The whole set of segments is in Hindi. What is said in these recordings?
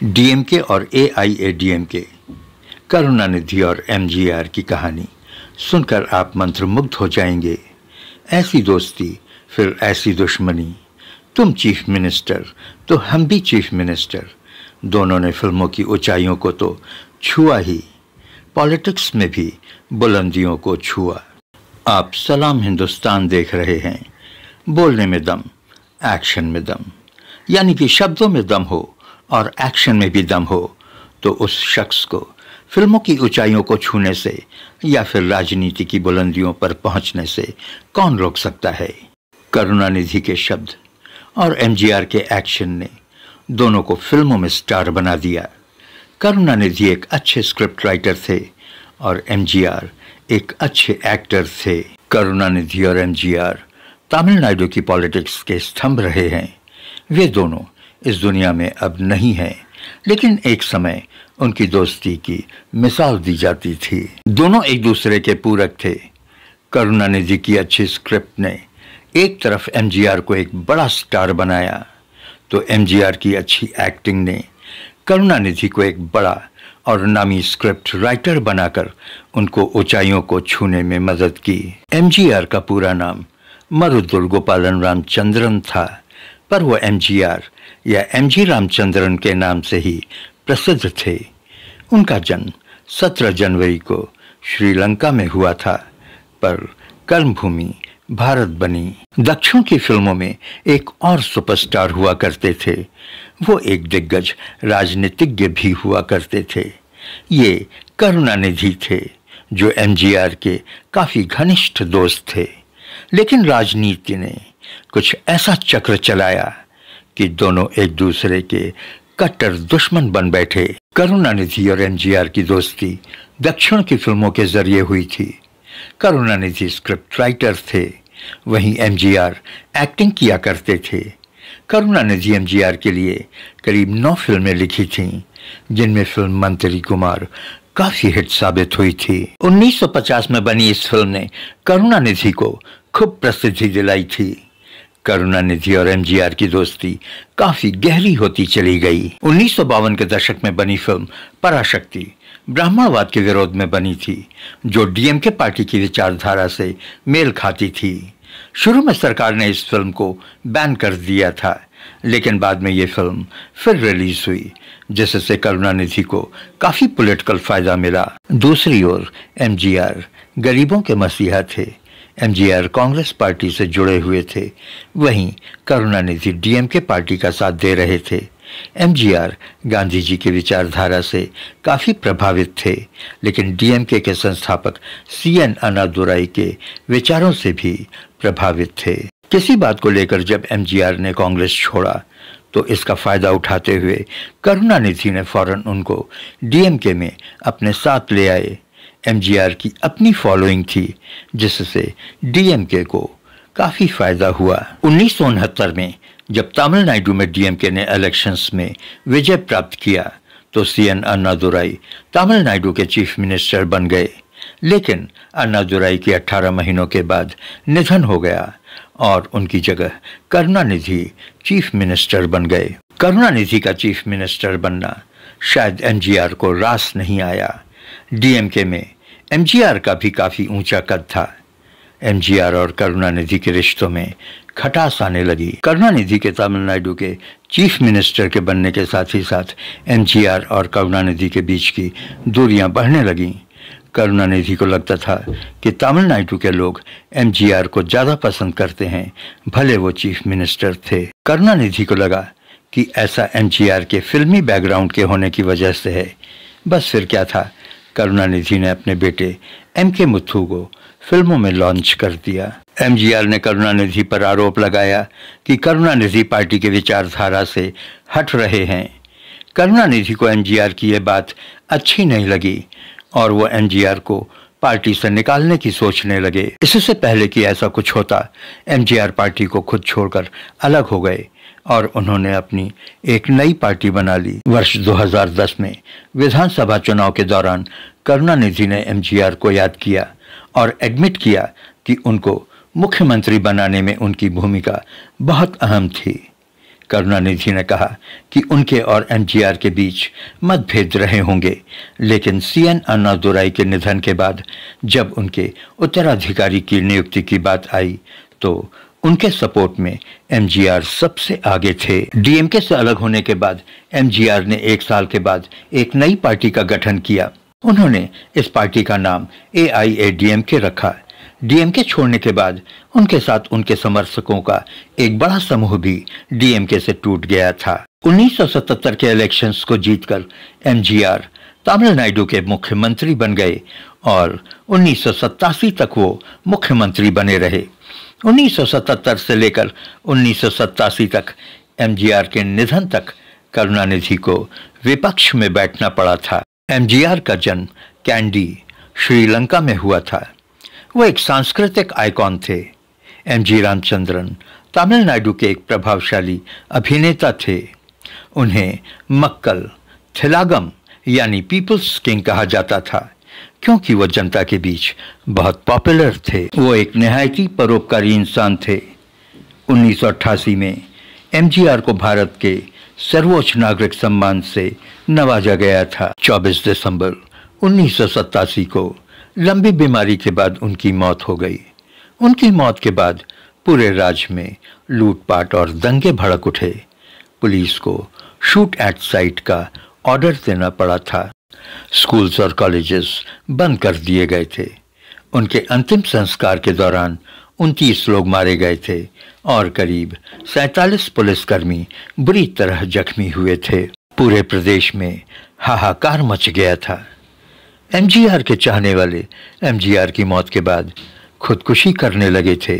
डीएमके और एआईएडीएमके, करुणानिधि और एमजीआर की कहानी सुनकर आप मंत्रमुग्ध हो जाएंगे। ऐसी दोस्ती फिर ऐसी दुश्मनी, तुम चीफ मिनिस्टर तो हम भी चीफ मिनिस्टर। दोनों ने फिल्मों की ऊंचाइयों को तो छुआ ही, पॉलिटिक्स में भी बुलंदियों को छुआ। आप सलाम हिंदुस्तान देख रहे हैं। बोलने में दम, एक्शन में दम, यानी कि शब्दों में दम हो और एक्शन में भी दम हो तो उस शख्स को फिल्मों की ऊंचाइयों को छूने से या फिर राजनीति की बुलंदियों पर पहुंचने से कौन रोक सकता है। करुणानिधि के शब्द और एमजीआर के एक्शन ने दोनों को फिल्मों में स्टार बना दिया। करुणानिधि एक अच्छे स्क्रिप्ट राइटर थे और एमजीआर एक अच्छे एक्टर थे। करुणानिधि और एमजीआर तमिलनाडु की पॉलिटिक्स के स्तंभ रहे हैं। वे दोनों इस दुनिया में अब नहीं हैं, लेकिन एक समय उनकी दोस्ती की मिसाल दी जाती थी। दोनों एक दूसरे के पूरक थे। करुणानिधि की अच्छी स्क्रिप्ट ने एक तरफ एमजीआर को एक बड़ा स्टार बनाया, तो एमजीआर की अच्छी एक्टिंग ने करुणानिधि को एक बड़ा और नामी स्क्रिप्ट राइटर बनाकर उनको ऊंचाइयों को छूने में मदद की। एमजीआर का पूरा नाम मरुदुर गोपालन रामचंद्रन था, पर वो एमजीआर या एमजी रामचंद्रन के नाम से ही प्रसिद्ध थे। उनका जन्म 17 जनवरी को श्रीलंका में हुआ था, पर कर्मभूमि भारत बनी। दक्षिण की फिल्मों में एक और सुपरस्टार हुआ करते थे। वो एक दिग्गज राजनीतिज्ञ भी हुआ करते थे। ये करुणानिधि थे, जो एमजीआर के काफी घनिष्ठ दोस्त थे। लेकिन राजनीति ने कुछ ऐसा चक्र चलाया कि दोनों एक दूसरे के कट्टर दुश्मन बन बैठे। करुणानिधि और एमजीआर की दोस्ती दक्षिण की फिल्मों के जरिए हुई थी। करुणानिधि स्क्रिप्ट राइटर थे, वहीं एमजीआर एक्टिंग किया करते थे। करुणानिधि एमजीआर के लिए करीब 9 फिल्में लिखी थीं, जिनमें फिल्म मंत्री कुमार काफी हिट साबित हुई थी। 1950 में बनी इस फिल्म ने करुणानिधि को खूब प्रसिद्धि दिलाई थी। करुणानिधि और एमजीआर की दोस्ती काफी गहरी होती चली गई। 1952 के दशक में बनी फिल्म पराशक्ति ब्राह्मणवाद के विरोध में बनी थी, जो डीएमके पार्टी की विचारधारा से मेल खाती थी। शुरू में सरकार ने इस फिल्म को बैन कर दिया था, लेकिन बाद में ये फिल्म फिर रिलीज हुई, जिससे करुणानिधि को काफी पॉलिटिकल फायदा मिला। दूसरी ओर एमजीआर गरीबों के मसीहा थे। एमजीआर कांग्रेस पार्टी से जुड़े हुए थे, वहीं करुणानिधि डीएमके पार्टी का साथ दे रहे थे। एमजीआर गांधी जी की विचारधारा से काफी प्रभावित थे, लेकिन डीएमके के संस्थापक सीएन अन्नादुराई के विचारों से भी प्रभावित थे। किसी बात को लेकर जब एमजीआर ने कांग्रेस छोड़ा, तो इसका फायदा उठाते हुए करुणानिधि ने फौरन उनको डीएमके में अपने साथ ले आए। एमजीआर की अपनी फॉलोइंग थी, जिससे डीएमके को काफी फायदा हुआ। 1969 में जब तमिलनाडु में डीएमके ने इलेक्शंस में विजय प्राप्त किया, तो सीएन अन्नादुराई तमिलनाडु के चीफ मिनिस्टर बन गए। लेकिन अन्नादुराई की 18 महीनों के बाद निधन हो गया और उनकी जगह करुणानिधि चीफ मिनिस्टर बन गए। करुणानिधि का चीफ मिनिस्टर बनना शायद एमजीआर को रास नहीं आया। डीएमके में एमजीआर का भी काफी ऊंचा कद था। एमजीआर और करुणानिधि के रिश्तों में खटास आने लगी। करुणानिधि के तमिलनाडु के चीफ मिनिस्टर के बनने के साथ ही साथ एमजीआर और करुणानिधि के बीच की दूरियां बढ़ने लगीं। करुणानिधि को लगता था कि तमिलनाडु के लोग एमजीआर को ज्यादा पसंद करते हैं, भले वो चीफ मिनिस्टर थे। करुणानिधि को लगा कि ऐसा एमजीआर के फिल्मी बैकग्राउंड के होने की वजह से है। बस फिर क्या था, करुणानिधि ने अपने बेटे एमके मुथु को फिल्मों में लॉन्च कर दिया। एमजीआर ने करुणानिधि पर आरोप लगाया कि करुणानिधि पार्टी के विचारधारा से हट रहे हैं। करुणानिधि को एमजीआर की यह बात अच्छी नहीं लगी और वो एमजीआर को पार्टी से निकालने की सोचने लगे। इससे पहले कि ऐसा कुछ होता, एमजीआर पार्टी को खुद छोड़कर अलग हो गए और उन्होंने अपनी एक नई पार्टी बना ली। वर्ष 2010 में विधानसभा चुनाव के दौरान करुणानिधि ने एमजीआर को याद किया और एडमिट किया कि उनको मुख्यमंत्री बनाने में उनकी भूमिका बहुत अहम थी। करुणानिधि ने कहा कि उनके और एमजीआर के बीच मतभेद रहे होंगे, लेकिन सीएन अन्नादुराई के निधन के बाद जब उनके उत्तराधिकारी की नियुक्ति की बात आई तो उनके सपोर्ट में एमजीआर सबसे आगे थे। डीएमके से अलग होने के बाद एमजीआर ने 1 साल के बाद एक नई पार्टी का गठन किया। उन्होंने इस पार्टी का नाम एआईएडीएमके रखा। डीएमके छोड़ने के बाद उनके साथ उनके समर्थकों का एक बड़ा समूह भी डीएमके से टूट गया था। 1977 के इलेक्शंस को जीतकर एमजीआर तमिलनाडु के मुख्यमंत्री बन गए और 1987 तक वो मुख्यमंत्री बने रहे। 1977 से लेकर 1987 तक एमजीआर के निधन तक करुणानिधि को विपक्ष में बैठना पड़ा था। एमजीआर का जन्म कैंडी, श्रीलंका में हुआ था। वो एक सांस्कृतिक आइकॉन थे। एमजी रामचंद्रन तमिलनाडु के एक प्रभावशाली अभिनेता थे। उन्हें मक्कल थिलागम यानी पीपल्स किंग कहा जाता था क्योंकि वो जनता के बीच बहुत पॉपुलर थे। वो एक निहायती परोपकारी इंसान थे। 1988 में एमजीआर को भारत के सर्वोच्च नागरिक सम्मान से नवाजा गया था। 24 दिसंबर 1987 को लंबी बीमारी के बाद उनकी मौत हो गई। उनकी मौत के बाद पूरे राज्य में लूटपाट और दंगे भड़क उठे। पुलिस को शूट एट साइट का ऑर्डर देना पड़ा था। स्कूल्स और कॉलेजेस बंद कर दिए गए थे। उनके अंतिम संस्कार के दौरान 29 लोग मारे गए थे और करीब 47 पुलिसकर्मी बुरी तरह जख्मी हुए थे। पूरे प्रदेश में हाहाकार मच गया था। एमजीआर के चाहने वाले एमजीआर की मौत के बाद खुदकुशी करने लगे थे।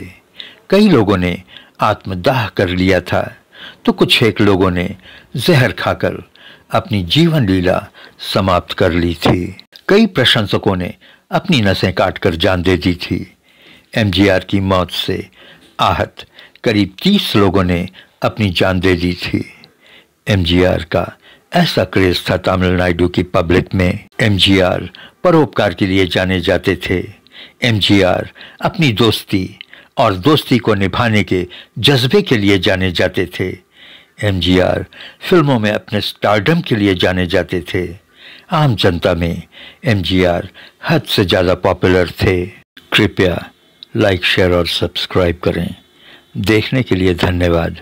कई लोगों ने आत्मदाह कर लिया था तो कुछ एक लोगों ने जहर खाकर अपनी जीवन लीला समाप्त कर ली थी। कई प्रशंसकों ने अपनी नसें काटकर जान दे दी थी। एमजीआर की मौत से आहत करीब 30 लोगों ने अपनी जान दे दी थी। एमजीआर का ऐसा क्रेज था तमिलनाडु की पब्लिक में। एमजीआर परोपकार के लिए जाने जाते थे। एमजीआर अपनी दोस्ती और दोस्ती को निभाने के जज्बे के लिए जाने जाते थे। एमजीआर फिल्मों में अपने स्टारडम के लिए जाने जाते थे। आम जनता में एमजीआर हद से ज़्यादा पॉपुलर थे। कृपया लाइक, शेयर और सब्सक्राइब करें। देखने के लिए धन्यवाद।